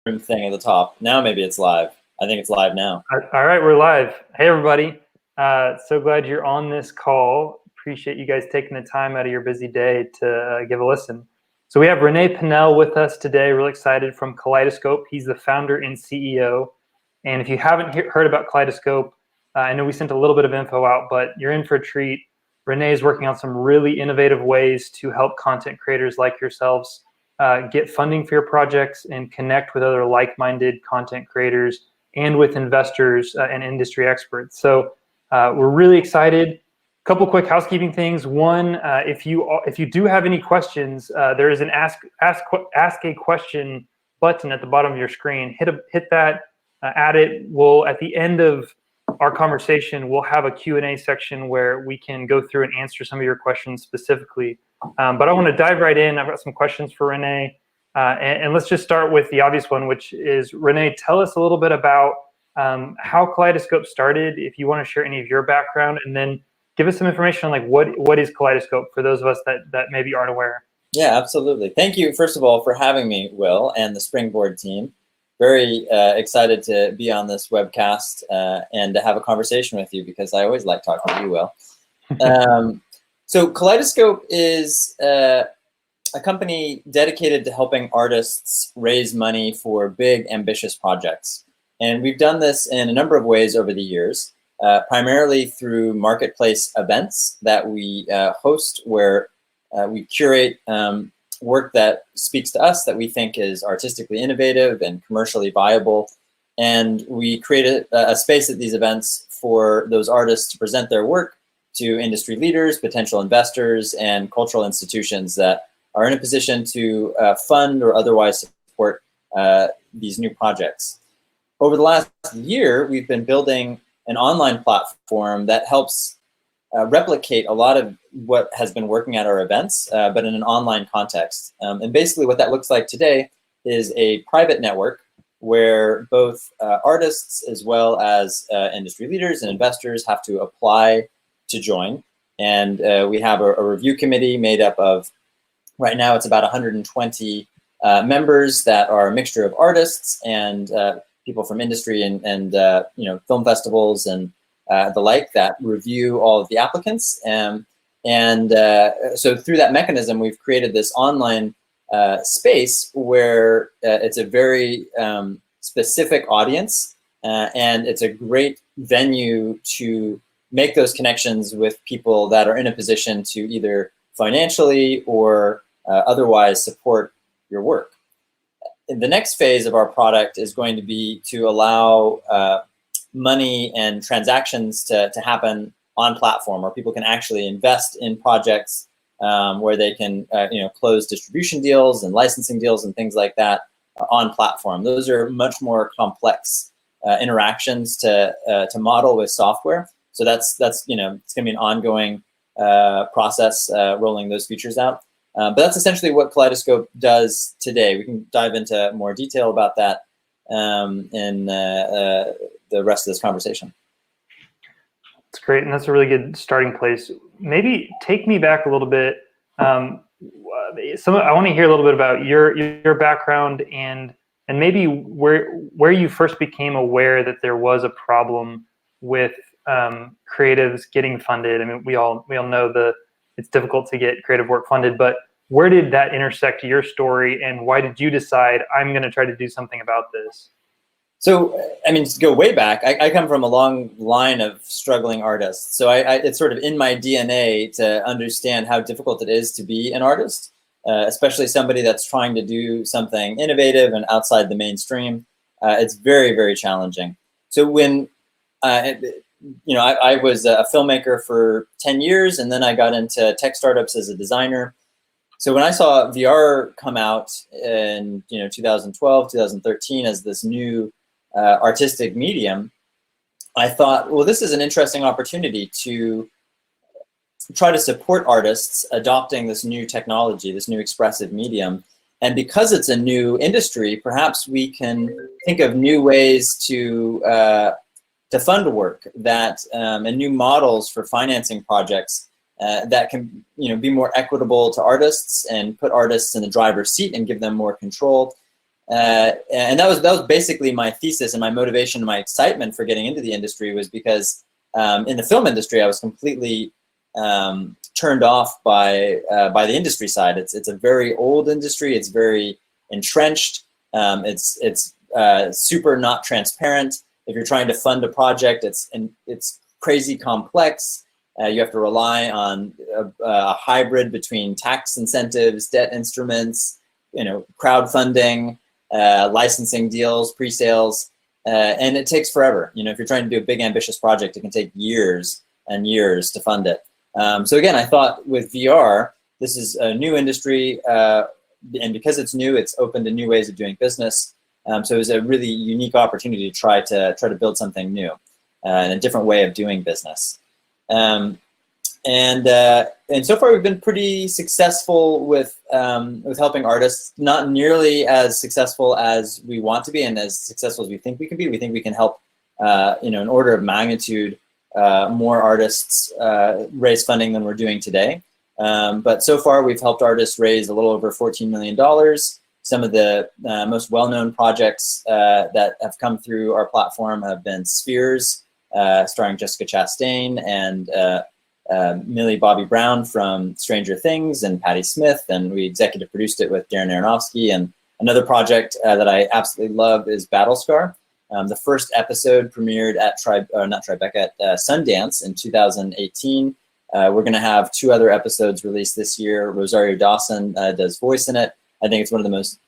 thing at the top. Now maybe it's live. I think it's live now. All right, we're live. Hey, everybody. So glad you're on this call. Appreciate you guys taking the time out of your busy day to give a listen. So we have Rene Pennell with us today. Really excited, from Kaleidoscope. He's the founder and CEO. And if you haven't heard about Kaleidoscope, I know we sent a little bit of info out, but you're in for a treat. Rene is working on some really innovative ways to help content creators like yourselves get funding for your projects and connect with other like-minded content creators and with investors and industry experts. So we're really excited. A couple quick housekeeping things. One, if you do have any questions, there is an ask a question button at the bottom of your screen. Hit that, add it. We'll, at the end of our conversation, we'll have a Q&A section where we can go through and answer some of your questions specifically. But I want to dive right in. I've got some questions for Rene. And let's just start with the obvious one, which is, Rene, tell us a little bit about how Kaleidoscope started, if you want to share any of your background, and then give us some information on like what is Kaleidoscope for those of us that maybe aren't aware. Yeah, absolutely. Thank you, first of all, for having me, Will, and the Springboard team. Very excited to be on this webcast and to have a conversation with you, because I always like talking to you, Will. So Kaleidoscope is a company dedicated to helping artists raise money for big, ambitious projects. And we've done this in a number of ways over the years, primarily through marketplace events that we host, where we curate work that speaks to us, that we think is artistically innovative and commercially viable. And we create a space at these events for those artists to present their work to industry leaders, potential investors, and cultural institutions that are in a position to fund or otherwise support these new projects. Over the last year, we've been building an online platform that helps replicate a lot of what has been working at our events, but in an online context. And basically what that looks like today is a private network where both artists as well as industry leaders and investors have to apply to join. And we have a review committee made up of, right now it's about 120 members that are a mixture of artists and people from industry and film festivals and the like, that review all of the applicants. So through that mechanism, we've created this online space where it's a very specific audience, and it's a great venue to make those connections with people that are in a position to either financially or otherwise support your work. The next phase of our product is going to be to allow money and transactions to happen on platform, where people can actually invest in projects, where they can close distribution deals and licensing deals and things like that on platform. Those are much more complex interactions to model with software. So that's it's going to be an ongoing process rolling those features out. But that's essentially what Kaleidoscope does today. We can dive into more detail about that in the rest of this conversation. That's great, and that's a really good starting place. Maybe take me back a little bit. I want to hear a little bit about your background and maybe where you first became aware that there was a problem with creatives getting funded. I mean, we all know it's difficult to get creative work funded, but where did that intersect your story, and why did you decide, I'm going to try to do something about this? So, I mean, to go way back, I come from a long line of struggling artists. So it's sort of in my DNA to understand how difficult it is to be an artist, especially somebody that's trying to do something innovative and outside the mainstream. It's very, very challenging. So when I was a filmmaker for 10 years, and then I got into tech startups as a designer. So when I saw VR come out in 2012, 2013 as this new artistic medium, I thought, well, this is an interesting opportunity to try to support artists adopting this new technology, this new expressive medium. And because it's a new industry, perhaps we can think of new ways to fund work and new models for financing projects that can be more equitable to artists and put artists in the driver's seat and give them more control. And that was basically my thesis and my motivation, my excitement for getting into the industry was because in the film industry, I was completely turned off by the industry side. It's a very old industry. It's very entrenched. It's super not transparent. If you're trying to fund a project, it's crazy complex. You have to rely on a hybrid between tax incentives, debt instruments, crowdfunding, licensing deals, pre-sales, and it takes forever. If you're trying to do a big ambitious project, it can take years and years to fund it. So again, I thought with VR, this is a new industry, and because it's new, it's open to new ways of doing business. So it was a really unique opportunity to try to build something new and a different way of doing business. And so far we've been pretty successful with helping artists. Not nearly as successful as we want to be, and as successful as we think we can be. We think we can help, an order of magnitude more artists raise funding than we're doing today. But so far we've helped artists raise a little over $14 million. Some of the most well-known projects that have come through our platform have been Spheres, starring Jessica Chastain and Millie Bobby Brown from Stranger Things, and Patti Smith, and we executive produced it with Darren Aronofsky. And another project that I absolutely love is BATTLESCAR. The first episode premiered at Sundance in 2018. We're going to have 2 other episodes released this year. Rosario Dawson does voice in it. I think it's one of the most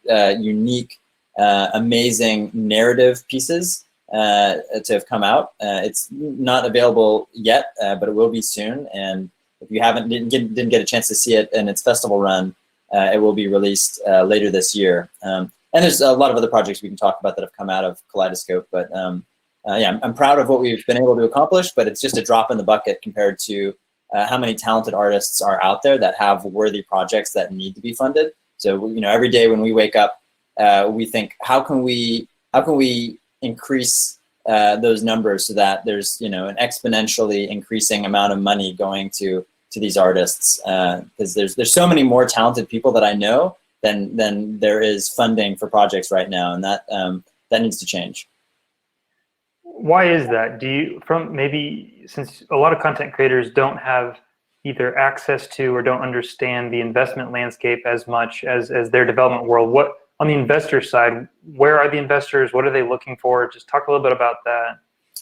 unique, amazing narrative pieces to have come out. It's not available yet, but it will be soon. And if you didn't get a chance to see it in its festival run, it will be released later this year. And there's a lot of other projects we can talk about that have come out of Kaleidoscope. But yeah, I'm proud of what we've been able to accomplish, but it's just a drop in the bucket compared to how many talented artists are out there that have worthy projects that need to be funded. So every day when we wake up, we think, how can we increase those numbers so that there's an exponentially increasing amount of money going to these artists, because there's so many more talented people that I know than there is funding for projects right now, and that needs to change. Why is that? Maybe since a lot of content creators don't have either access to or don't understand the investment landscape as much as their development world, what on the investor side, where are the investors? What are they looking for? Just talk a little bit about that.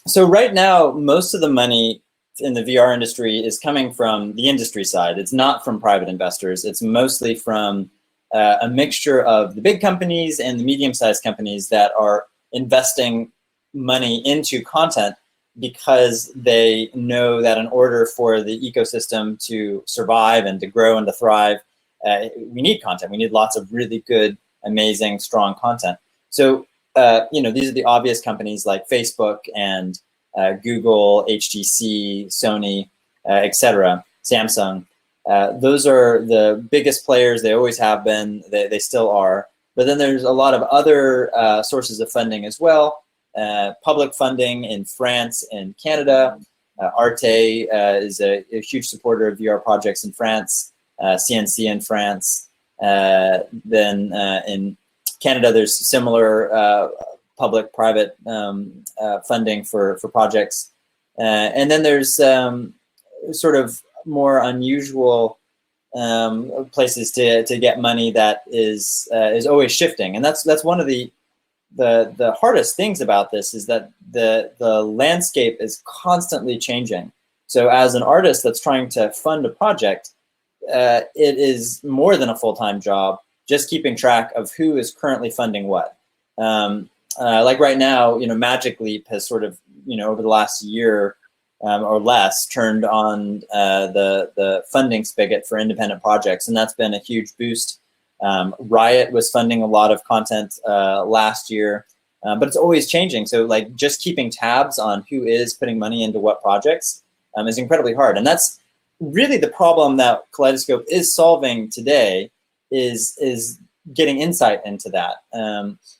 So right now, most of the money in the VR industry is coming from the industry side. It's not from private investors. It's mostly from a mixture of the big companies and the medium-sized companies that are investing money into content because they know that in order for the ecosystem to survive and to grow and to thrive, we need content. We need lots of really good, amazing, strong content. So, these are the obvious companies like Facebook and Google, HTC, Sony, etc., Samsung. Those are the biggest players. They always have been. They still are. But then there's a lot of other sources of funding as well. Public funding in France and Canada. Arte is a huge supporter of VR projects in France. CNC in France. Then in Canada, there's similar public-private funding for projects. And then there's sort of more unusual places to get money that is always shifting. And that's one of the hardest things about this, is that the landscape is constantly changing. So as an artist that's trying to fund a project, it is more than a full-time job just keeping track of who is currently funding what. Like right now, Magic Leap has sort of, over the last year or less, turned on the funding spigot for independent projects, and that's been a huge boost. Riot was funding a lot of content last year, but it's always changing. So like just keeping tabs on who is putting money into what projects is incredibly hard. And that's really the problem that Kaleidoscope is solving today, is getting insight into that.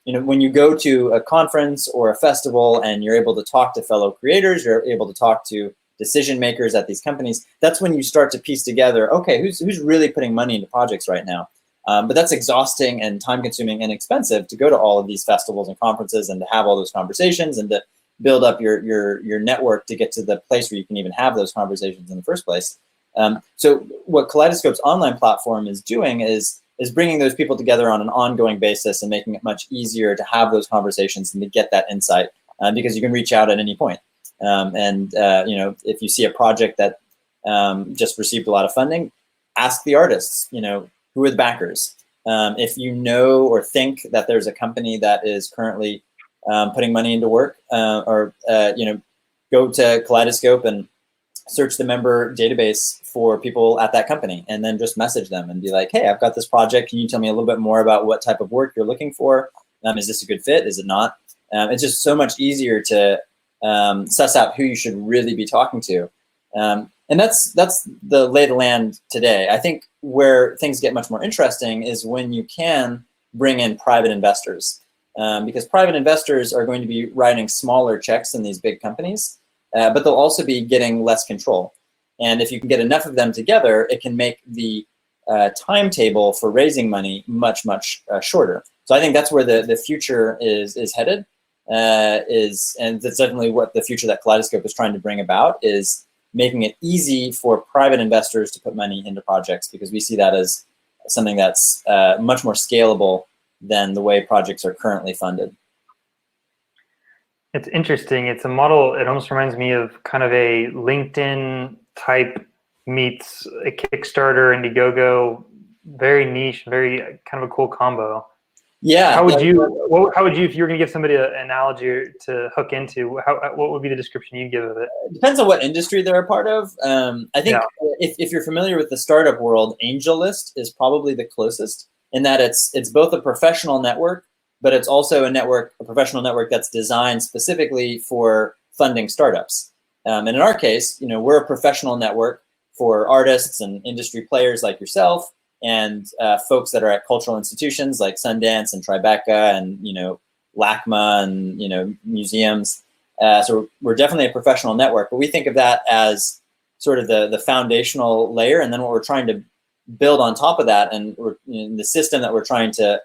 When you go to a conference or a festival and you're able to talk to fellow creators, you're able to talk to decision makers at these companies, that's when you start to piece together, okay, who's really putting money into projects right now? But that's exhausting and time consuming and expensive to go to all of these festivals and conferences and to have all those conversations and to build up your network to get to the place where you can even have those conversations in the first place. So what Kaleidoscope's online platform is doing is bringing those people together on an ongoing basis and making it much easier to have those conversations and to get that insight, because you can reach out at any point. If you see a project that just received a lot of funding, ask the artists, who are the backers. If you know or think that there's a company that is currently putting money into work, go to Kaleidoscope and search the member database for people at that company, and then just message them and be like, hey, I've got this project. Can you tell me a little bit more about what type of work you're looking for? Is this a good fit? Is it not? It's just so much easier to suss out who you should really be talking to. And that's the lay of the land today. I think where things get much more interesting is when you can bring in private investors, because private investors are going to be writing smaller checks than these big companies, but they'll also be getting less control. And if you can get enough of them together, it can make the timetable for raising money much, much shorter. So I think that's where the future is headed, and that's definitely what the future that Kaleidoscope is trying to bring about, is making it easy for private investors to put money into projects, because we see that as something that's much more scalable than the way projects are currently funded. It's interesting. It's a model, it almost reminds me of kind of a LinkedIn type meets a Kickstarter, Indiegogo, very niche, very kind of a cool combo. Yeah. How would you, if you were going to give somebody an analogy to hook into, what would be the description you'd give of it? It depends on what industry they're a part of. I think if you're familiar with the startup world, AngelList is probably the closest, in that it's both a professional network, but it's also a professional network that's designed specifically for funding startups. And in our case, we're a professional network for artists and industry players like yourself, and folks that are at cultural institutions like Sundance and Tribeca and LACMA and museums. So we're definitely a professional network, but we think of that as sort of the foundational layer, and then what we're trying to build on top of that, and the system that we're trying to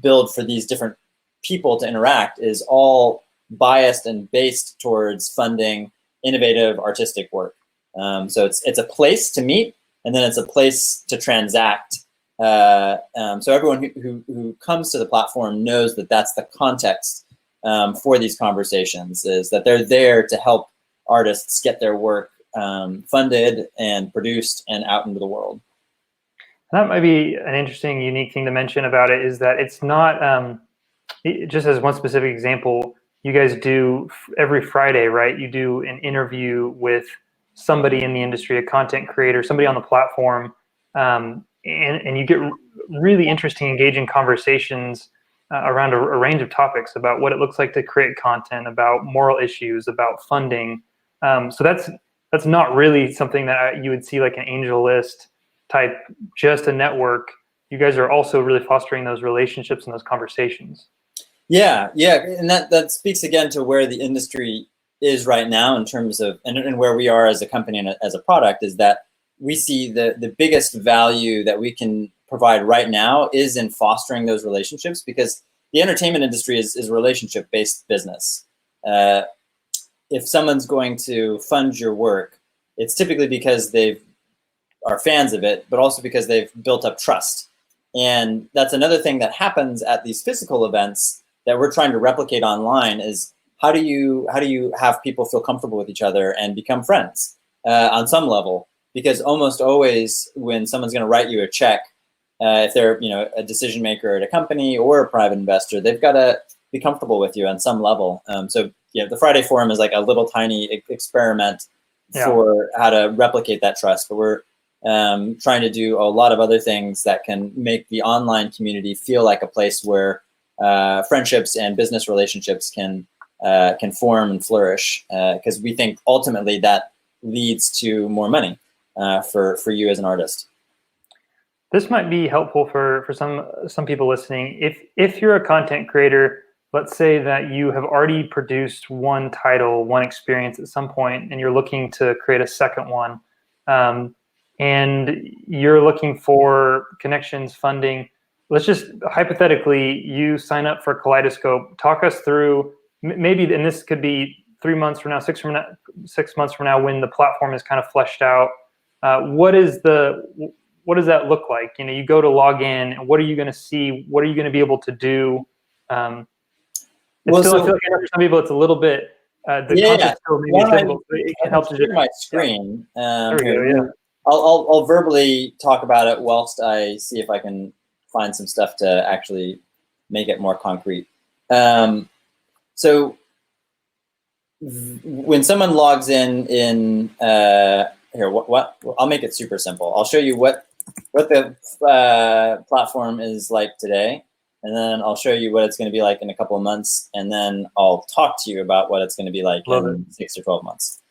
build for these different people to interact is all biased and based towards funding innovative artistic work. So it's a place to meet, and then it's a place to transact. So everyone who comes to the platform knows that that's the context for these conversations, is that they're there to help artists get their work funded and produced and out into the world. That might be an interesting, unique thing to mention about it, is that it's not, just as one specific example, you guys do every Friday, right? You do an interview with somebody in the industry, a content creator, somebody on the platform, and you get really interesting, engaging conversations around a range of topics about what it looks like to create content, about moral issues, about funding. So that's not really something that you would see like an AngelList type, just a network. You guys are also really fostering those relationships and those conversations. Yeah, and that speaks again to where the industry is right now in terms of, and where we are as a company and as a product, is that we see the biggest value that we can provide right now is in fostering those relationships, because the entertainment industry is a relationship-based business. If someone's going to fund your work, it's typically because they are fans of it, but also because they've built up trust. And that's another thing that happens at these physical events that we're trying to replicate online, is how do you have people feel comfortable with each other and become friends on some level? Because almost always when someone's going to write you a check, if they're a decision maker at a company or a private investor, they've got to be comfortable with you on some level. So the Friday Forum is like a little tiny experiment for how to replicate that trust. But we're trying to do a lot of other things that can make the online community feel like a place where friendships and business relationships can form and flourish, because we think ultimately that leads to more money for you as an artist. This might be helpful for some people listening. If you're a content creator, let's say that you have already produced one title, one experience at some point, and you're looking to create a second one. and you're looking for connections, funding. Let's just hypothetically, you sign up for Kaleidoscope. Talk us through maybe, and this could be 3 months from now, 6 months from now, when the platform is kind of fleshed out. What does that look like? You know, you go to log in, and what are you going to see? What are you going to be able to do? I feel like for some people it's a little bit the concept still maybe is difficult, but it can help to just my screen. There we go. Yeah. I'll verbally talk about it whilst I see if I can find some stuff to actually make it more concrete. So when someone logs in here, I'll make it super simple. I'll show you what the platform is like today, and then I'll show you what it's going to be like in a couple of months, and then I'll talk to you about what it's going to be like in 6 to 12 months.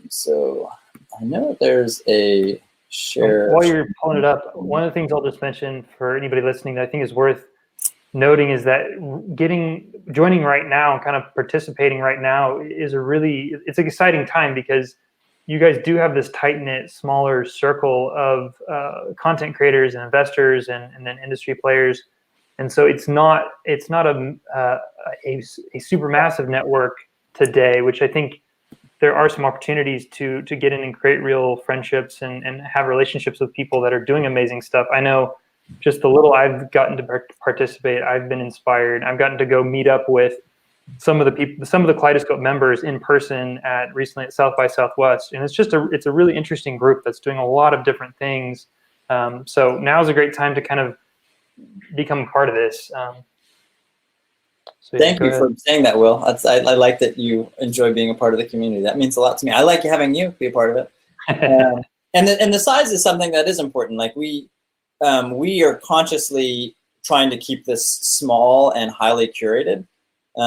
So I know there's a share. While you're pulling it up, one of the things I'll just mention for anybody listening that I think is worth noting is that joining right now and kind of participating right now is it's an exciting time, because you guys do have this tight-knit, smaller circle of content creators and investors and then industry players, and so it's not a super massive network today, which I think there are some opportunities to get in and create real friendships and have relationships with people that are doing amazing stuff. I know just the little I've gotten to participate, I've been inspired. I've gotten to go meet up with some of the Kaleidoscope members in person recently at South by Southwest, and it's a really interesting group that's doing a lot of different things. So now is a great time to kind of become a part of this. Thank you for saying that, Will. I like that you enjoy being a part of the community. That means a lot to me. I like having you be a part of it. And the size is something that is important. Like we are consciously trying to keep this small and highly curated.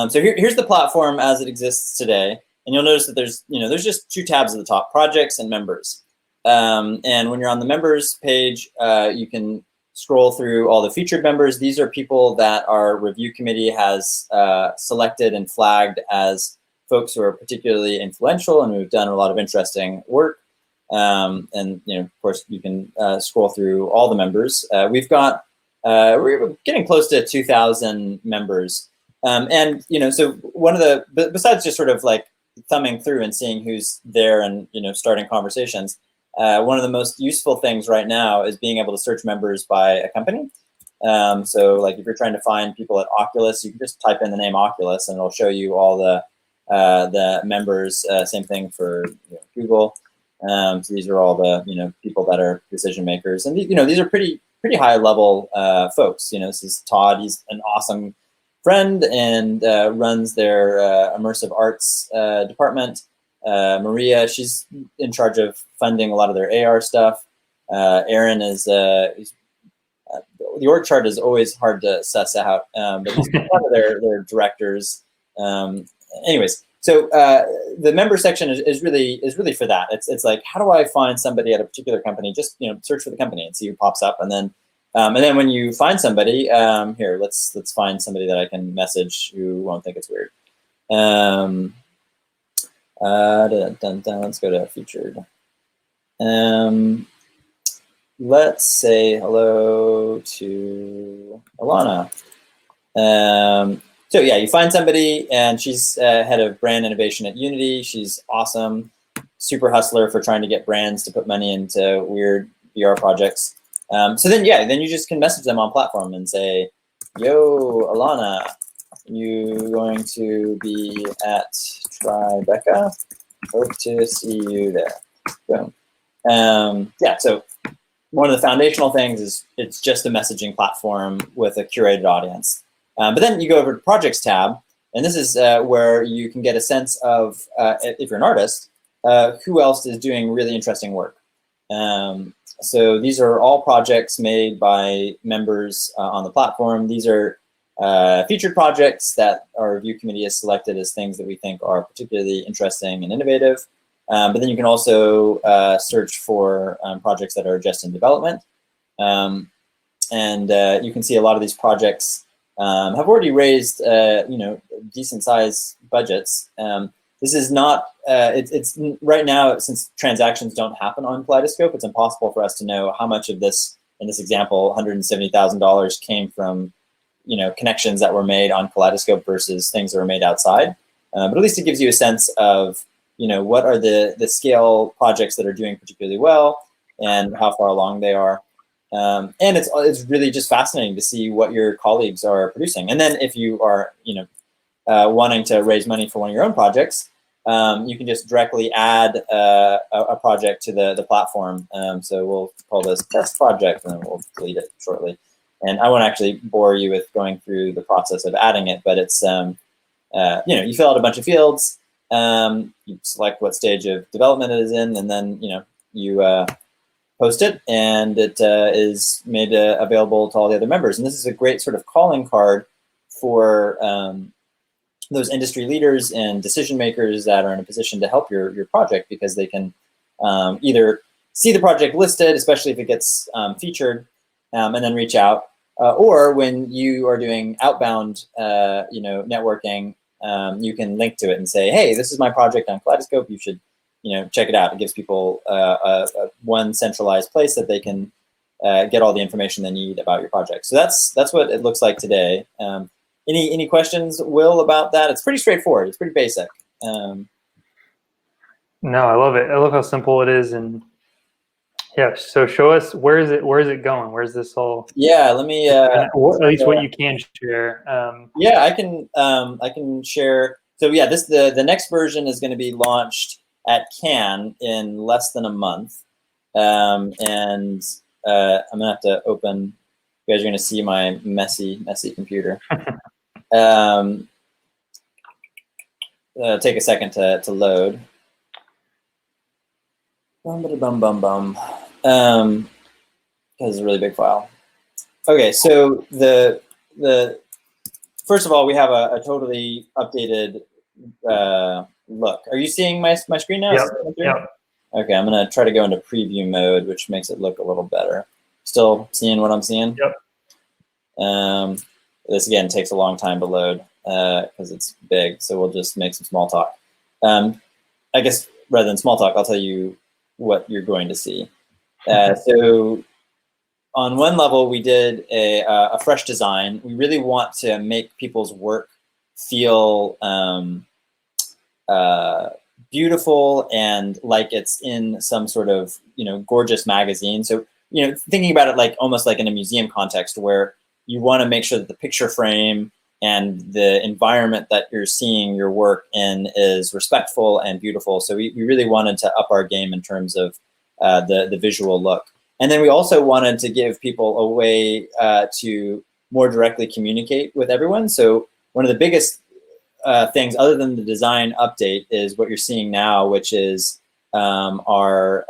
So here's the platform as it exists today, and you'll notice that there's just 2 tabs at the top: projects and members. And when you're on the members page, you can scroll through all the featured members. These are people that our review committee has selected and flagged as folks who are particularly influential and who've done a lot of interesting work. And of course, you can scroll through all the members. We're getting close to 2,000 members. And so one of besides just sort of like thumbing through and seeing who's there and starting conversations, one of the most useful things right now is being able to search members by a company. So like if you're trying to find people at Oculus, you can just type in the name Oculus and it'll show you all the members. Same thing for Google. So these are all the people that are decision makers, and these are pretty high level folks. This is Todd. He's an awesome friend and runs their immersive arts department. Maria, she's in charge of funding a lot of their AR stuff. Aaron is the org chart is always hard to suss out, but he's one of their directors. Anyways, so the member section is really for that. It's like, how do I find somebody at a particular company? Just search for the company and see who pops up, and then when you find somebody, here let's find somebody that I can message who won't think it's weird. Let's go to featured. Let's say hello to Alana. So yeah, you find somebody, and she's head of brand innovation at Unity. She's awesome, super hustler for trying to get brands to put money into weird VR projects. So then you just can message them on platform and say, yo, Alana, you going to be at Tribeca? Hope to see you there. Boom. So one of the foundational things is it's just a messaging platform with a curated audience. But then you go over to Projects tab, and this is where you can get a sense of, if you're an artist, who else is doing really interesting work. So these are all projects made by members on the platform. These are featured projects that our review committee has selected as things that we think are particularly interesting and innovative. But then you can also search for projects that are just in development. And you can see a lot of these projects have already raised decent sized budgets. this is not, it's right now, since transactions don't happen on Kaleidoscope, it's impossible for us to know how much of this, in this example, $170,000 came from, connections that were made on Kaleidoscope versus things that were made outside. But at least it gives you a sense of, what are the scale projects that are doing particularly well and how far along they are. And it's really just fascinating to see what your colleagues are producing. And then if you are, wanting to raise money for one of your own projects, you can just directly add a project to the platform. So we'll call this test project, and then we'll delete it shortly. And I won't actually bore you with going through the process of adding it, but it's, you fill out a bunch of fields, you select what stage of development it is in, and then, you post it, and it is made available to all the other members. And this is a great sort of calling card for those industry leaders and decision makers that are in a position to help your project, because they can either see the project listed, especially if it gets featured, and then reach out, or when you are doing outbound, networking, you can link to it and say, hey, this is my project on Kaleidoscope. You should, check it out. It gives people one centralized place that they can get all the information they need about your project. So that's what it looks like today. Any questions, Will, about that? It's pretty straightforward. It's pretty basic. No, I love it. I love how simple it is. And yeah, so show us, where is it going? Where's this all? Yeah, let me at least what you can share. Yeah, I can share. So yeah, the next version is going to be launched at Cannes in less than a month. And I'm gonna have to open, you guys are gonna see my messy computer. Take a second to load. Because it's a really big file. Okay, so the first of all, we have a totally updated look. Are you seeing my screen now? Yep. Okay, I'm gonna try to go into preview mode, which makes it look a little better. Still seeing what I'm seeing? Yep. This again takes a long time to load because it's big, so we'll just make some small talk. I guess rather than small talk, I'll tell you what you're going to see. So on one level, we did a fresh design. We really want to make people's work feel beautiful and like it's in some sort of gorgeous magazine. So thinking about it like almost like in a museum context, where you want to make sure that the picture frame and the environment that you're seeing your work in is respectful and beautiful. So we really wanted to up our game in terms of the visual look. And then we also wanted to give people a way to more directly communicate with everyone. So one of the biggest things, other than the design update, is what you're seeing now, which is our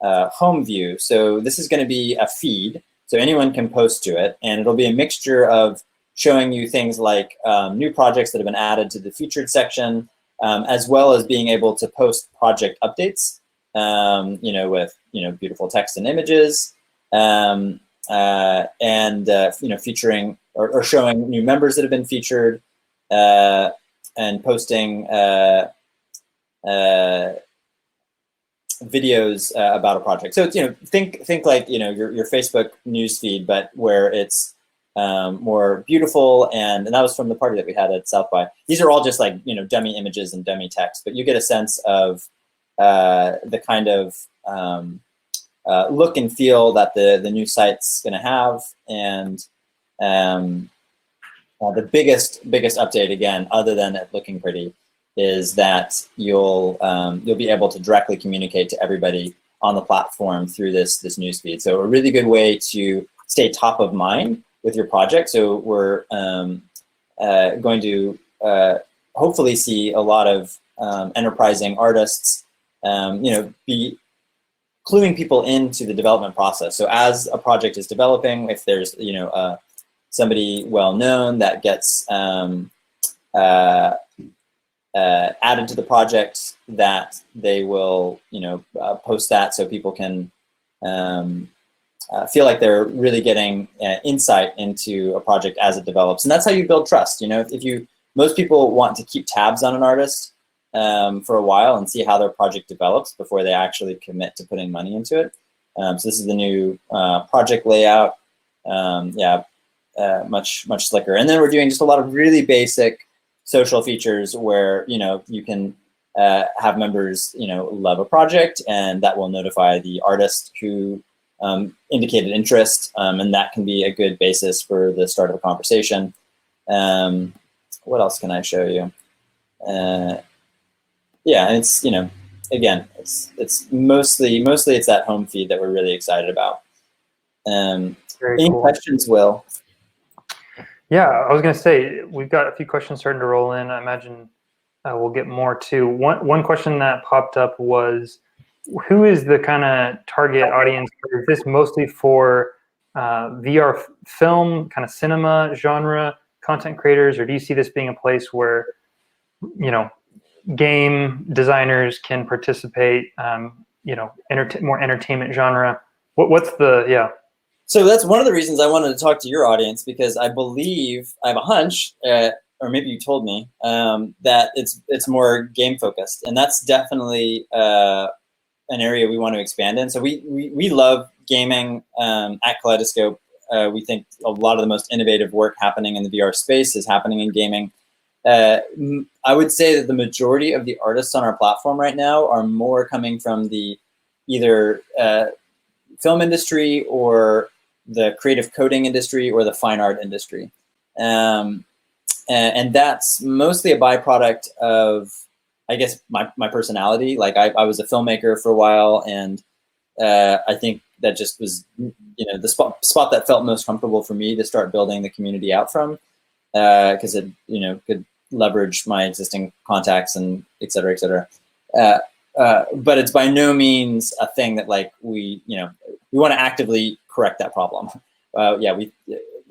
home view. So this is going to be a feed, so anyone can post to it, and it'll be a mixture of showing you things like new projects that have been added to the featured section, as well as being able to post project updates, with beautiful text and images, and featuring or showing new members that have been featured, and posting videos about a project. So it's think like your Facebook newsfeed, but where it's more beautiful, and that was from the party that we had at South by. These are all just like dummy images and dummy text, but you get a sense of the kind of look and feel that the new site's going to have. And the biggest update, again, other than it looking pretty, is that you'll be able to directly communicate to everybody on the platform through this newsfeed. So a really good way to stay top of mind with your project. So we're going to hopefully see a lot of enterprising artists, be cluing people into the development process. So as a project is developing, if there's somebody well known that gets added to the project, that they will post that so people can feel like they're really getting insight into a project as it develops. And that's how you build trust. Most people want to keep tabs on an artist, for a while and see how their project develops before they actually commit to putting money into it. So this is the new project layout. Much slicker. And then we're doing just a lot of really basic social features where you can have members love a project, and that will notify the artist who indicated interest, and that can be a good basis for the start of a conversation. What else can I show you? Yeah, and it's again, it's mostly it's that home feed that we're really excited about. Any questions, Will? Yeah, I was going to say, we've got a few questions starting to roll in. I imagine we'll get more too. One question that popped up was, who is the kind of target audience? Is this mostly for VR film, kind of cinema genre content creators, or do you see this being a place where, game designers can participate, more entertainment genre? What's the, yeah. So that's one of the reasons I wanted to talk to your audience, because I believe, I have a hunch, or maybe you told me, that it's more game focused, and that's definitely an area we want to expand in. So we love gaming at Kaleidoscope. We think a lot of the most innovative work happening in the VR space is happening in gaming. I would say that the majority of the artists on our platform right now are more coming from the either film industry or the creative coding industry or the fine art industry. And that's mostly a byproduct of, I guess, my personality. Like I was a filmmaker for a while, and I think that just was, the spot that felt most comfortable for me to start building the community out from, because it, could leverage my existing contacts and et cetera, et cetera. But it's by no means a thing that we want to actively correct that problem.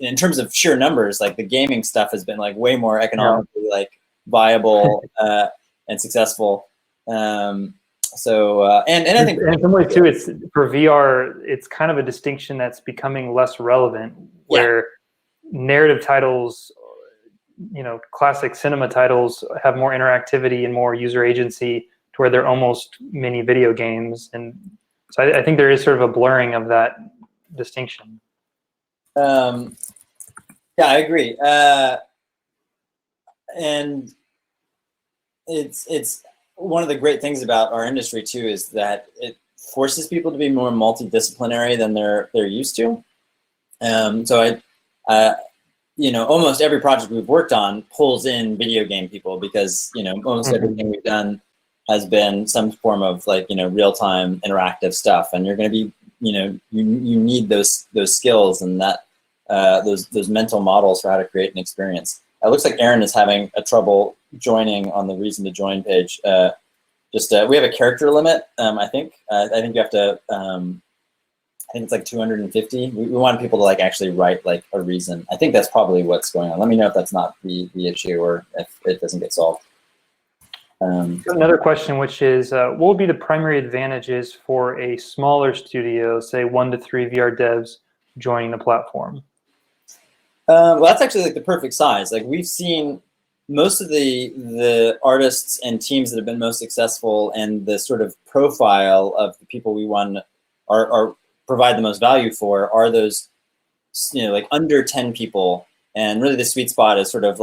In terms of sheer numbers, the gaming stuff has been way more economically viable and successful. And I think in some ways too, it's for VR, it's kind of a distinction that's becoming less relevant, where narrative titles, classic cinema titles have more interactivity and more user agency, to where they're almost mini video games. And so I think there is sort of a blurring of that distinction. I agree. And it's one of the great things about our industry too, is that it forces people to be more multidisciplinary than they're used to. Almost every project we've worked on pulls in video game people, because almost everything we've done has been some form of real-time interactive stuff, and you're going to be you need those skills and that those mental models for how to create an experience. It looks like Aaron is having a trouble joining on the reason to join page. We have a character limit. I think you have to. I think it's 250. We want people to actually write a reason. I think that's probably what's going on. Let me know if that's not the issue, or if it doesn't get solved. Another question, which is, what would be the primary advantages for a smaller studio, say 1 to 3 VR devs, joining the platform? Well, that's actually the perfect size. We've seen most of the artists and teams that have been most successful, and the sort of profile of the people we want are provide the most value for, are those under 10 people, and really the sweet spot is sort of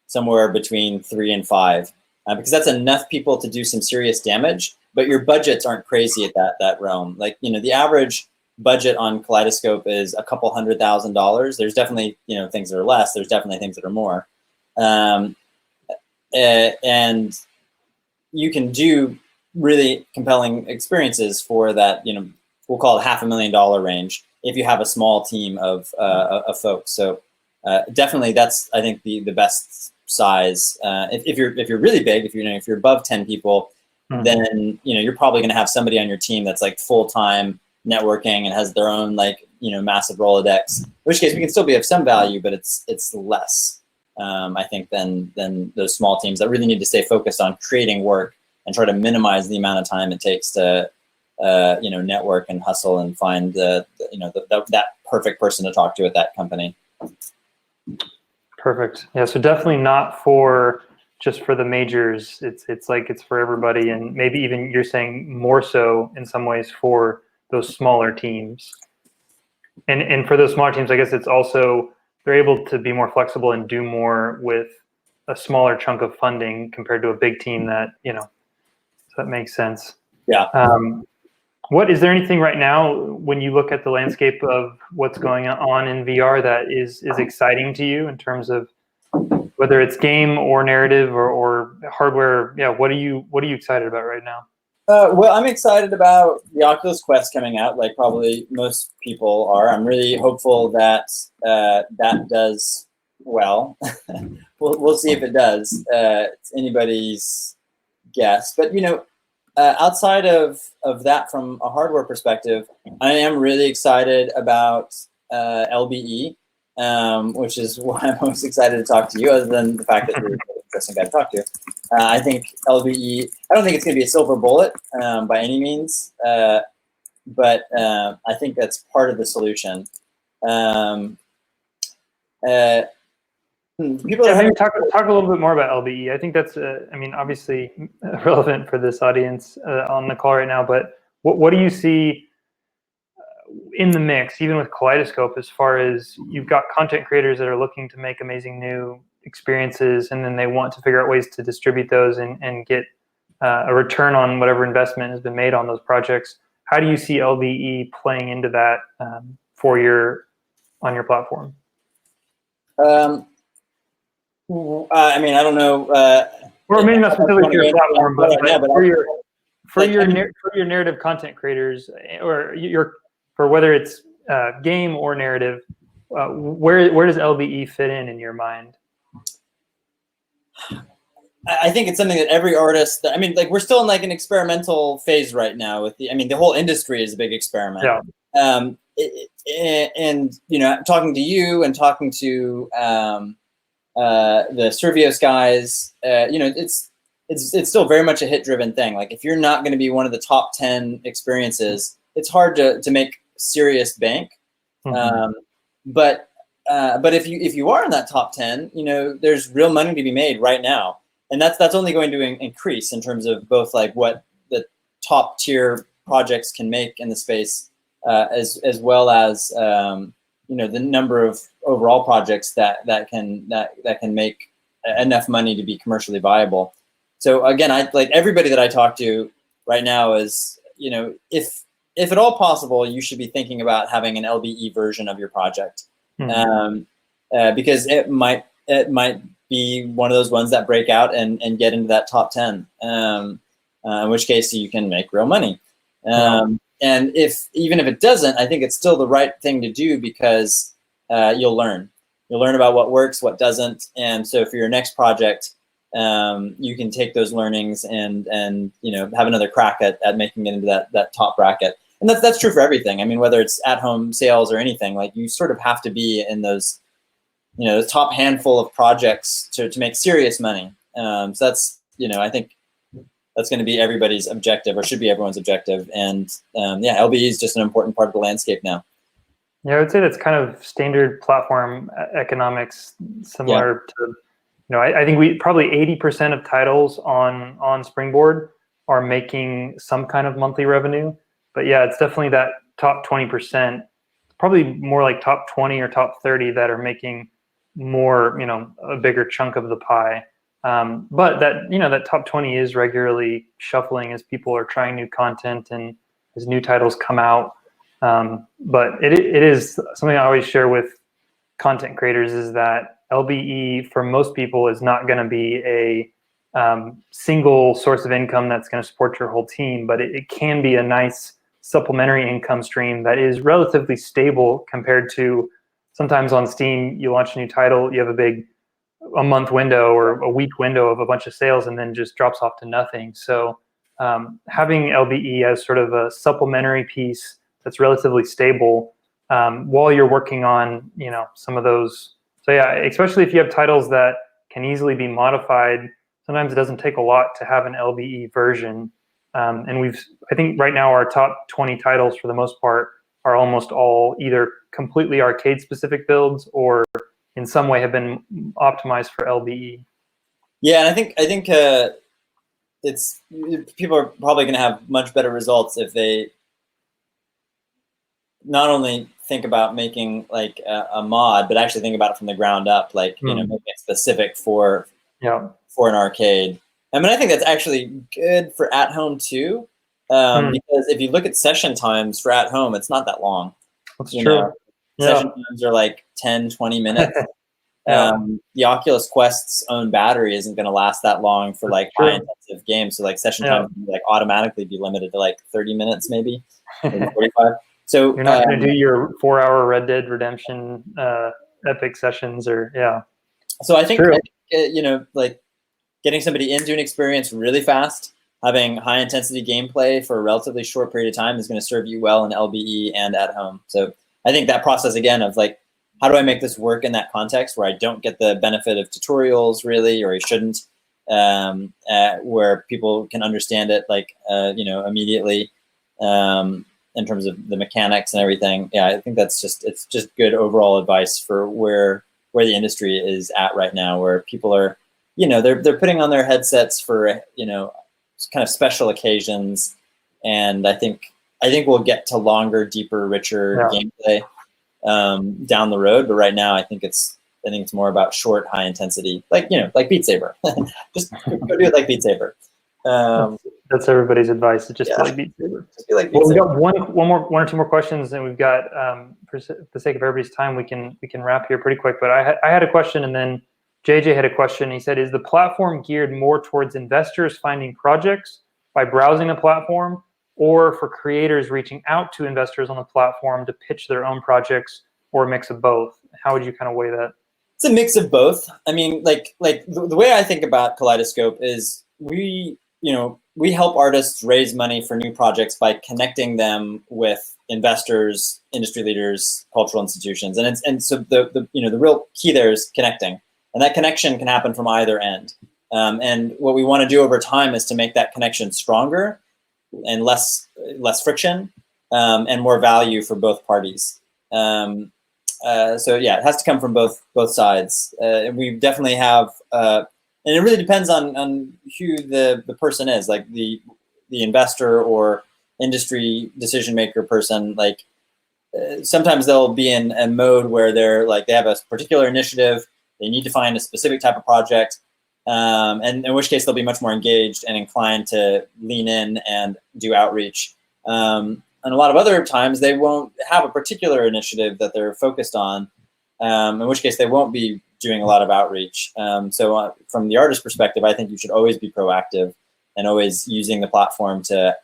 somewhere between 3 and 5, because that's enough people to do some serious damage, but your budgets aren't crazy at that realm. The average budget on Kaleidoscope is a couple $100,000. There's definitely things that are less. There's definitely things that are more, and you can do really compelling experiences for that. We'll call it $500,000 range if you have a small team of folks. So definitely, that's, I think, the best size. If you're really big, if you're above 10 people, then you're probably going to have somebody on your team that's full-time networking and has their own massive Rolodex. In which case, we can still be of some value, but it's less, I think, than those small teams that really need to stay focused on creating work and try to minimize the amount of time it takes to network and hustle and find that perfect person to talk to at that company. Perfect. Yeah, so definitely not for just for the majors. It's like it's for everybody, and maybe even you're saying more so in some ways for those smaller teams. And for those smaller teams, I guess it's also they're able to be more flexible and do more with a smaller chunk of funding compared to a big team that, so that makes sense. Yeah. What is there anything right now when you look at the landscape of what's going on in VR that is exciting to you in terms of whether it's game or narrative or hardware? Yeah, what are you excited about right now? Well, I'm excited about the Oculus Quest coming out, like probably most people are. I'm really hopeful that that does well. We'll see if it does. It's anybody's guess. But outside of that, from a hardware perspective, I am really excited about LBE, which is why I'm most excited to talk to you, other than the fact that you're an interesting guy to talk to. I think LBE, I don't think it's going to be a silver bullet by any means, but I think that's part of the solution. People maybe talk a little bit more about LBE. I think that's, obviously relevant for this audience on the call right now. But what do you see in the mix, even with Kaleidoscope, as far as you've got content creators that are looking to make amazing new experiences, and then they want to figure out ways to distribute those and get a return on whatever investment has been made on those projects. How do you see LBE playing into that on your platform? I don't know. Or maybe not specifically to your platform, but for your narrative content creators, or for whether it's game or narrative, where does LBE fit in your mind? I think it's something that every artist. We're still in like an experimental phase right now. With the whole industry is a big experiment. Yeah. And talking to you and talking to the Survios guys, it's still very much a hit-driven thing. Like if you're not going to be one of the top 10 experiences, it's hard to make serious bank. Mm-hmm. But if you are in that top 10, there's real money to be made right now, and that's only going to increase in terms of both like what the top tier projects can make in the space, as well as the number of overall projects that can make enough money to be commercially viable. So again, I like everybody that I talk to right now is, if at all possible, you should be thinking about having an LBE version of your project, because it might be one of those ones that break out and get into that top 10, in which case you can make real money. And even if it doesn't, I think it's still the right thing to do, because you'll learn about what works, what doesn't. And so for your next project, you can take those learnings and have another crack at making it into that top bracket. And that's true for everything. I mean, whether it's at-home sales or anything, like you sort of have to be in those, the top handful of projects to make serious money. So that's, I think that's going to be everybody's objective, or should be everyone's objective. And LBE is just an important part of the landscape now. Yeah, I would say that's kind of standard platform economics, similar to, I think we probably 80% of titles on Springboard are making some kind of monthly revenue. But yeah, it's definitely that top 20%, probably more like top 20 or top 30 that are making more, a bigger chunk of the pie. But that, that top 20 is regularly shuffling as people are trying new content and as new titles come out. But it is something I always share with content creators, is that LBE for most people is not going to be a single source of income that's going to support your whole team, but it can be a nice supplementary income stream that is relatively stable compared to sometimes on Steam, you launch a new title, you have a month window or a week window of a bunch of sales, and then just drops off to nothing. So having LBE as sort of a supplementary piece that's relatively stable while you're working on, some of those. So yeah, especially if you have titles that can easily be modified, sometimes it doesn't take a lot to have an LBE version. And I think right now our top 20 titles for the most part are almost all either completely arcade specific builds or in some way have been optimized for LBE. Yeah, and I think it's people are probably going to have much better results if they not only think about making like a mod, but actually think about it from the ground up, like making it specific for an arcade. I mean, I think that's actually good for at home too, because if you look at session times for at home, it's not that long. That's true. Session times are like 10, 20 minutes. The Oculus Quest's own battery isn't going to last that long for like high intensive games. So like session time would like automatically be limited to like 30 minutes, maybe 45. So you're not going to do your 4-hour Red Dead Redemption epic sessions So I think like getting somebody into an experience really fast, having high intensity gameplay for a relatively short period of time is going to serve you well in LBE and at home. So I think that process again of like, how do I make this work in that context where I don't get the benefit of tutorials really, or I shouldn't, where people can understand it like, immediately in terms of the mechanics and everything. Yeah, I think it's just good overall advice for where the industry is at right now, where people are, they're putting on their headsets for, kind of special occasions. And I think we'll get to longer, deeper, richer gameplay down the road, but right now I think it's more about short, high intensity, like Beat Saber. Just go do it like Beat Saber. That's everybody's advice. Is just like Beat Saber. Just be like Beat Saber. We've got one or two more questions, and we've got for the sake of everybody's time, we can wrap here pretty quick. But I had a question, and then JJ had a question. He said, "Is the platform geared more towards investors finding projects by browsing the platform, or for creators reaching out to investors on the platform to pitch their own projects, or a mix of both?" How would you kind of weigh that? It's a mix of both. I mean, like the way I think about Kaleidoscope is we help artists raise money for new projects by connecting them with investors, industry leaders, cultural institutions, and so the real key there is connecting, and that connection can happen from either end. And what we want to do over time is to make that connection stronger and less friction, and more value for both parties. So yeah, it has to come from both sides. And we definitely have, and it really depends on who the person is, like the investor or industry decision maker person. Like sometimes they'll be in a mode where they're like, they have a particular initiative, they need to find a specific type of project, and in which case they'll be much more engaged and inclined to lean in and do outreach. And a lot of other times they won't have a particular initiative that they're focused on, in which case they won't be doing a lot of outreach. So from the artist perspective, I think you should always be proactive and always using the platform to,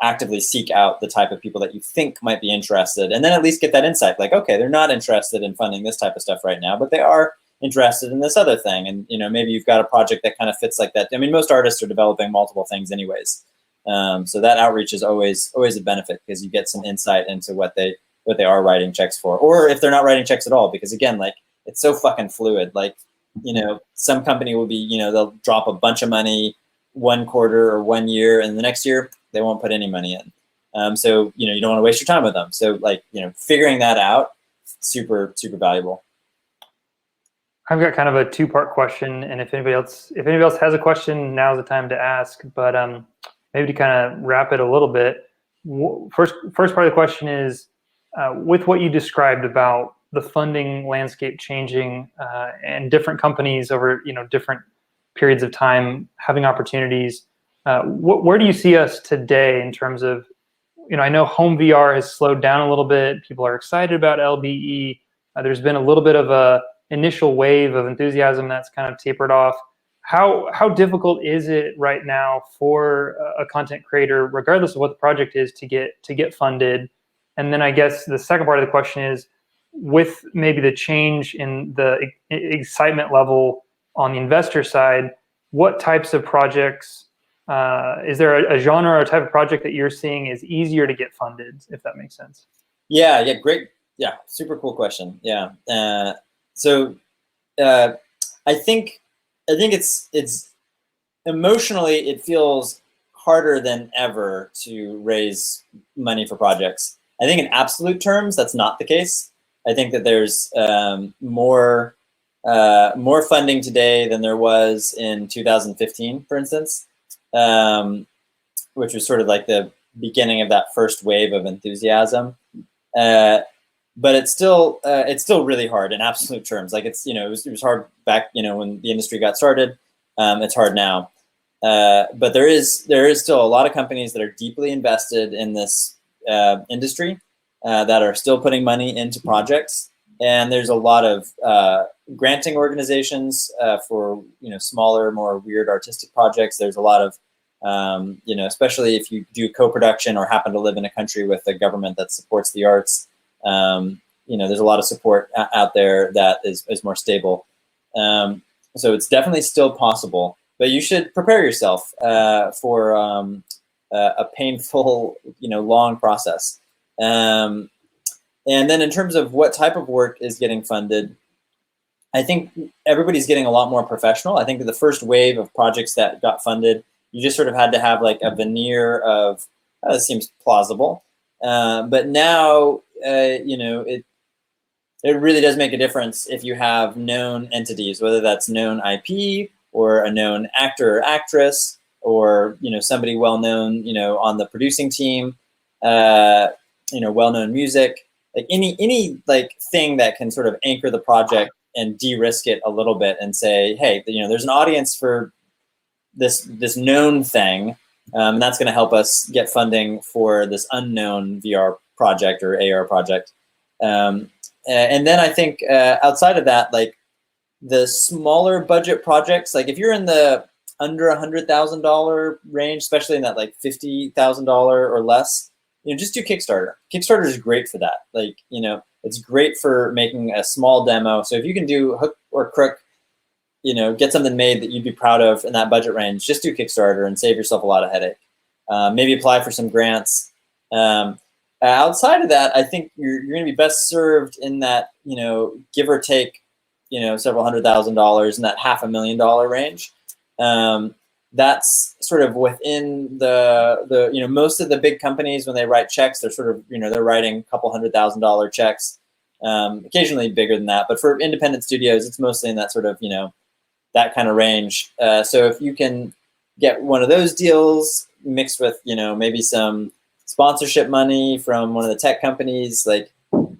actively seek out the type of people that you think might be interested, and then at least get that insight. Like, okay, they're not interested in funding this type of stuff right now, but they are interested in this other thing. And, maybe you've got a project that kind of fits like that. I mean, most artists are developing multiple things anyways. So that outreach is always a benefit because you get some insight into what they are writing checks for, or if they're not writing checks at all, because again, like it's so fucking fluid. Like, some company will be, they'll drop a bunch of money one quarter or 1 year, and the next year they won't put any money in. So, you don't want to waste your time with them. So like, figuring that out, super, super valuable. I've got kind of a two-part question, and if anybody else has a question, now's the time to ask. But maybe to kind of wrap it a little bit, first part of the question is, with what you described about the funding landscape changing and different companies over different periods of time having opportunities, where do you see us today in terms of, I know home VR has slowed down a little bit. People are excited about LBE. There's been a little bit of a initial wave of enthusiasm that's kind of tapered off. How difficult is it right now for a content creator, regardless of what the project is, to get funded? And then I guess the second part of the question is, with maybe the change in the excitement level on the investor side, what types of projects, is there a genre or a type of project that you're seeing is easier to get funded, if that makes sense? Yeah, great. Yeah, super cool question. Yeah. So I think it's emotionally, it feels harder than ever to raise money for projects. I think in absolute terms, that's not the case. I think that there's more more funding today than there was in 2015, for instance, which was sort of like the beginning of that first wave of enthusiasm. But it's still really hard in absolute terms. Like it's, it was hard back, when the industry got started. It's hard now. But there is still a lot of companies that are deeply invested in this industry that are still putting money into projects. And there's a lot of granting organizations for smaller, more weird artistic projects. There's a lot of especially if you do co-production or happen to live in a country with a government that supports the arts. There's a lot of support out there that is more stable. So it's definitely still possible, but you should prepare yourself for a painful, long process. And then in terms of what type of work is getting funded, I think everybody's getting a lot more professional. I think that the first wave of projects that got funded, you just sort of had to have like a veneer of, this seems plausible. But now, it really does make a difference if you have known entities, whether that's known IP or a known actor or actress, or somebody well known, on the producing team, well-known music, like any like thing that can sort of anchor the project and de-risk it a little bit and say, hey, there's an audience for this known thing, and that's going to help us get funding for this unknown VR project or AR project. And then I think outside of that, like the smaller budget projects, like if you're in the under $100,000 range, especially in that like $50,000 or less, just do Kickstarter. Kickstarter is great for that. Like, it's great for making a small demo. So if you can do hook or crook, get something made that you'd be proud of in that budget range, just do Kickstarter and save yourself a lot of headache. Maybe apply for some grants. Outside of that, I think you're going to be best served in that, give or take, several $100,000 in that $500,000 range. That's sort of within the most of the big companies, when they write checks, they're sort of, they're writing a couple $100,000 checks, occasionally bigger than that. But for independent studios, it's mostly in that sort of, that kind of range. So if you can get one of those deals mixed with, maybe some sponsorship money from one of the tech companies, like,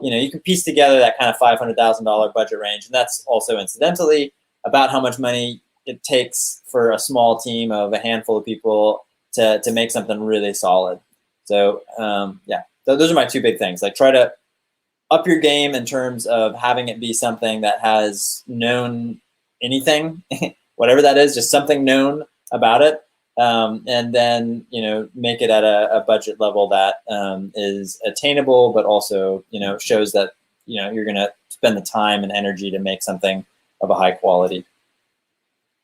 you can piece together that kind of $500,000 budget range. And that's also incidentally about how much money it takes for a small team of a handful of people to make something really solid. So those are my two big things. Like, try to up your game in terms of having it be something that has known anything, whatever that is, just something known about it. And then, make it at a budget level that is attainable, but also, shows that, you're going to spend the time and energy to make something of a high quality.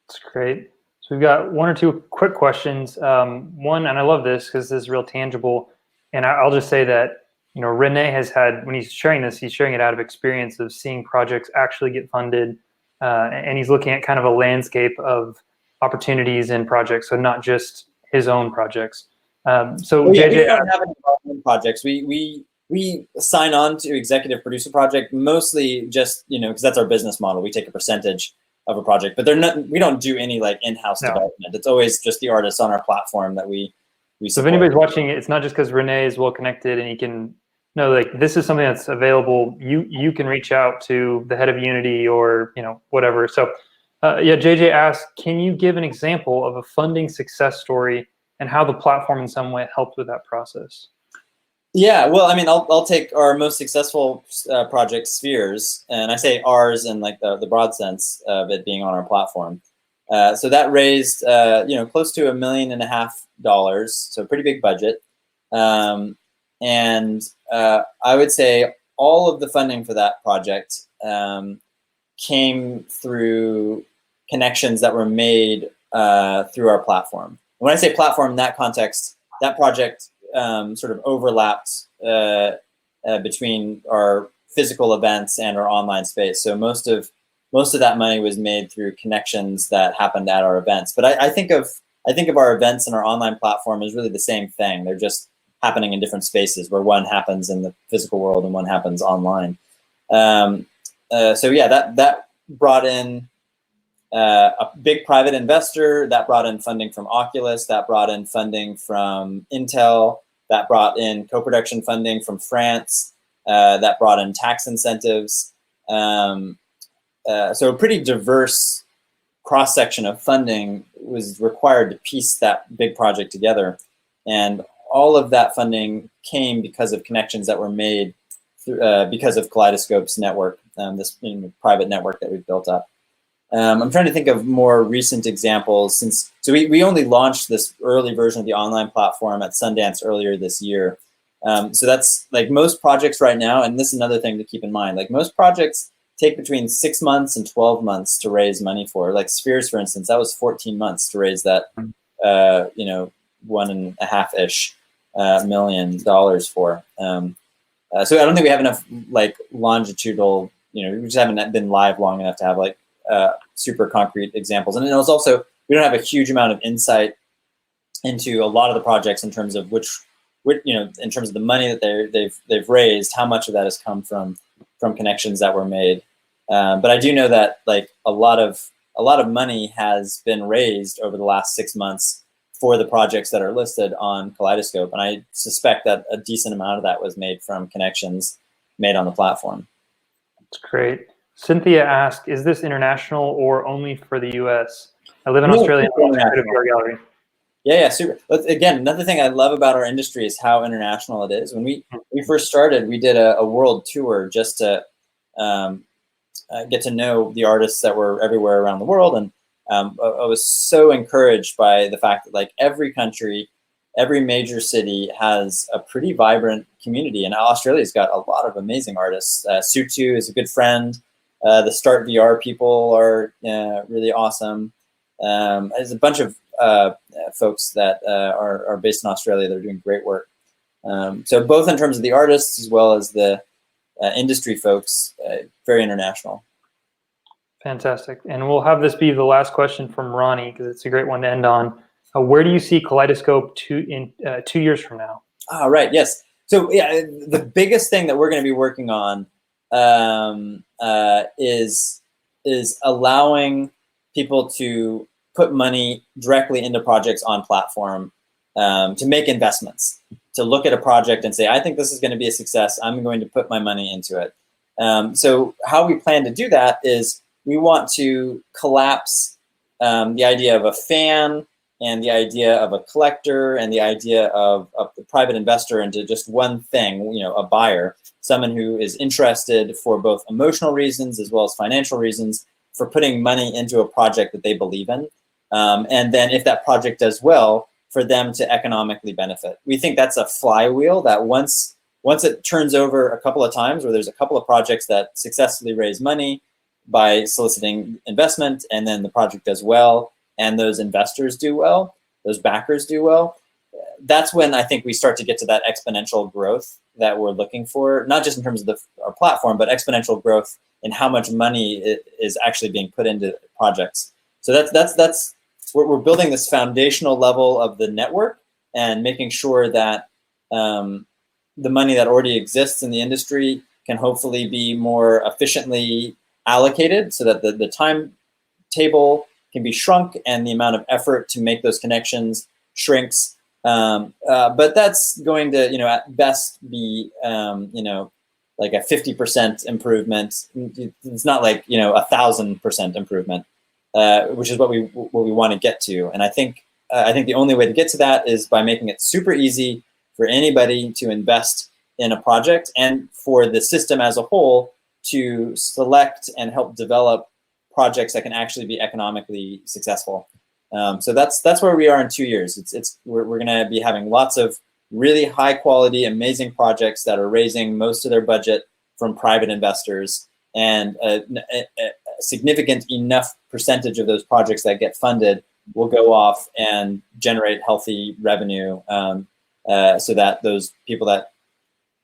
That's great. So we've got one or two quick questions. One, and I love this because this is real tangible. And I'll just say that, Rene has had, when he's sharing this, he's sharing it out of experience of seeing projects actually get funded. And he's looking at kind of a landscape of opportunities in projects, so not just his own projects. JJ, we don't have any own projects. We sign on to executive producer project mostly just because that's our business model. We take a percentage of a project, but we don't do any like in-house development. It's always just the artists on our platform that we support. So if anybody's watching it, it's not just because Rene is well connected and he can know, like, this is something that's available. You can reach out to the head of Unity or whatever. So JJ asked, can you give an example of a funding success story and how the platform in some way helped with that process? Yeah, well, I mean, I'll take our most successful project, Spheres, and I say ours in like the broad sense of it being on our platform. So that raised close to $1.5 million, so pretty big budget. And I would say all of the funding for that project came through connections that were made through our platform. When I say platform in that context, that project sort of overlapped between our physical events and our online space. So most of that money was made through connections that happened at our events. But I think of our events and our online platform as really the same thing. They're just happening in different spaces, where one happens in the physical world and one happens online. So yeah, that brought in a big private investor, that brought in funding from Oculus, that brought in funding from Intel, that brought in co-production funding from France, that brought in tax incentives. So a pretty diverse cross-section of funding was required to piece that big project together. And all of that funding came because of connections that were made because of Kaleidoscope's network, this private network that we've built up. I'm trying to think of more recent examples so we only launched this early version of the online platform at Sundance earlier this year. So that's like most projects right now, and this is another thing to keep in mind, like most projects take between 6 months and 12 months to raise money for. Like Spheres, for instance, that was 14 months to raise that, $1.5-ish million for. So I don't think we have enough like longitudinal, we just haven't been live long enough to have like super concrete examples. And it was also, we don't have a huge amount of insight into a lot of the projects in terms of which in terms of the money that they've raised, how much of that has come from connections that were made. But I do know that like a lot of money has been raised over the last 6 months for the projects that are listed on Kaleidoscope, and I suspect that a decent amount of that was made from connections made on the platform. That's great. Cynthia asked, "Is this international or only for the U.S.? I live in Australia and I'm a VR gallery." Yeah, super. Again, another thing I love about our industry is how international it is. When we first started, we did a world tour just to get to know the artists that were everywhere around the world, and I was so encouraged by the fact that like every country, every major city has a pretty vibrant community, and Australia's got a lot of amazing artists. Sutu is a good friend. The Start VR people are really awesome. There's a bunch of folks that are based in Australia that are doing great work. So both in terms of the artists as well as the industry folks, very international. Fantastic. And we'll have this be the last question from Ronnie, because it's a great one to end on. Where do you see Kaleidoscope in 2 years from now? Right. Yes. So yeah, the biggest thing that we're going to be working on is allowing people to put money directly into projects on platform, to make investments, to look at a project and say, I think this is going to be a success. I'm going to put my money into it. So how we plan to do that is we want to collapse the idea of a fan and the idea of a collector and the idea of the private investor into just one thing, a buyer, someone who is interested for both emotional reasons as well as financial reasons for putting money into a project that they believe in. And then if that project does well, for them to economically benefit. We think that's a flywheel that once it turns over a couple of times, where there's a couple of projects that successfully raise money by soliciting investment, and then the project does well, and those investors do well, those backers do well, that's when I think we start to get to that exponential growth that we're looking for, not just in terms of our platform, but exponential growth in how much money is actually being put into projects. So that's we're building this foundational level of the network and making sure that the money that already exists in the industry can hopefully be more efficiently allocated so that the timetable can be shrunk and the amount of effort to make those connections shrinks. But that's going to, at best be, like a 50% improvement. It's not like, 1,000% improvement, which is what we want to get to. And I think the only way to get to that is by making it super easy for anybody to invest in a project and for the system as a whole to select and help develop projects that can actually be economically successful. So that's where we are in 2 years. We're going to be having lots of really high quality, amazing projects that are raising most of their budget from private investors, and a significant enough percentage of those projects that get funded will go off and generate healthy revenue, so that those people that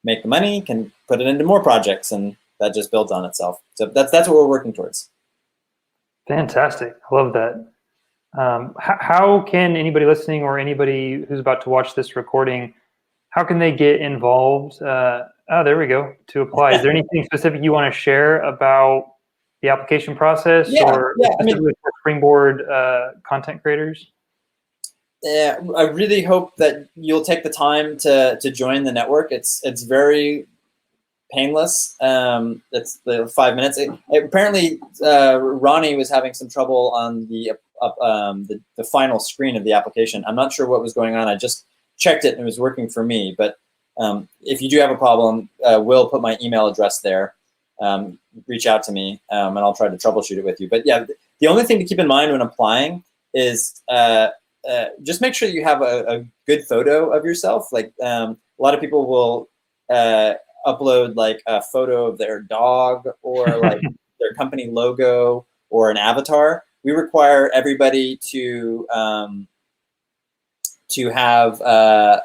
make the money can put it into more projects, and that just builds on itself. So that's what we're working towards. Fantastic. I love that. How can anybody listening or anybody who's about to watch this recording, how can they get involved? There we go, to apply. Is there anything specific you want to share about, the application process, or specifically for Springboard content creators? Yeah, I really hope that you'll take the time to join the network. It's very painless. It's the 5 minutes. Apparently, Ronnie was having some trouble on the final screen of the application. I'm not sure what was going on. I just checked it and it was working for me. But if you do have a problem, we'll put my email address there. Reach out to me, and I'll try to troubleshoot it with you. But yeah, the only thing to keep in mind when applying is just make sure you have a good photo of yourself. Like a lot of people will upload like a photo of their dog or like their company logo or an avatar. We require everybody to have a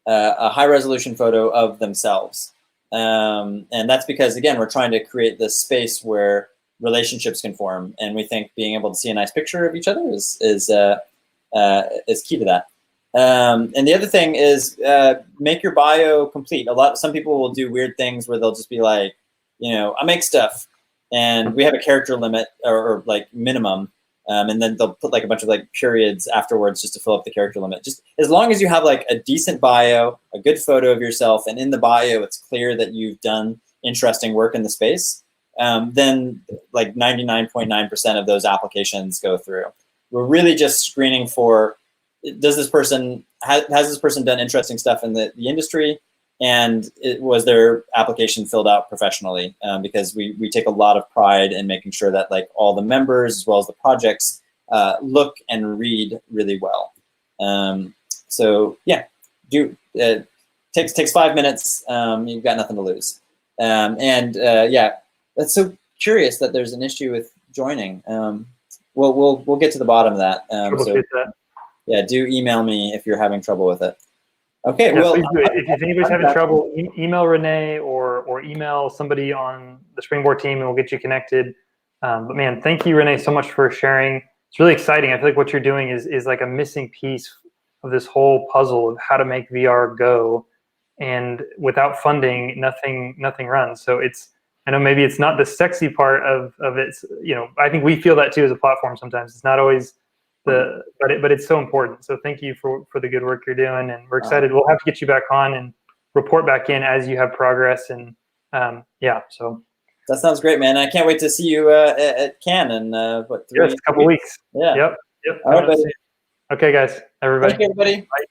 high resolution photo of themselves. And that's because, again, we're trying to create this space where relationships can form. And we think being able to see a nice picture of each other is key to that. And the other thing is make your bio complete. Some people will do weird things where they'll just be like, I make stuff, and we have a character limit or like minimum, and then they'll put like a bunch of like periods afterwards just to fill up the character limit. Just as long as you have like a decent bio, a good photo of yourself, and in the bio it's clear that you've done interesting work in the space, then like 99.9% of those applications go through. We're really just screening for, does this person has this person done interesting stuff in the industry, and was their application filled out professionally? Because we take a lot of pride in making sure that like all the members as well as the projects look and read really well. So yeah, takes 5 minutes. You've got nothing to lose. Yeah, that's so curious that there's an issue with joining. We'll get to the bottom of that. Yeah, do email me if you're having trouble with it. Okay, yeah, well, if anybody's having trouble, email Renee or email somebody on the Springboard team, and we'll get you connected. But man, thank you, Renee, so much for sharing. It's really exciting. I feel like what you're doing is like a missing piece of this whole puzzle of how to make VR go. And without funding, nothing runs. So I know maybe it's not the sexy part of it. I think we feel that too as a platform sometimes. It's not always but it's so important. So thank you for the good work you're doing, and we're excited. We'll have to get you back on and report back in as you have progress. And so that sounds great, man. I can't wait to see you at Cannes in a couple weeks. Yeah. Yep. All right, buddy. Okay, guys, everybody. Thank you, everybody. Bye.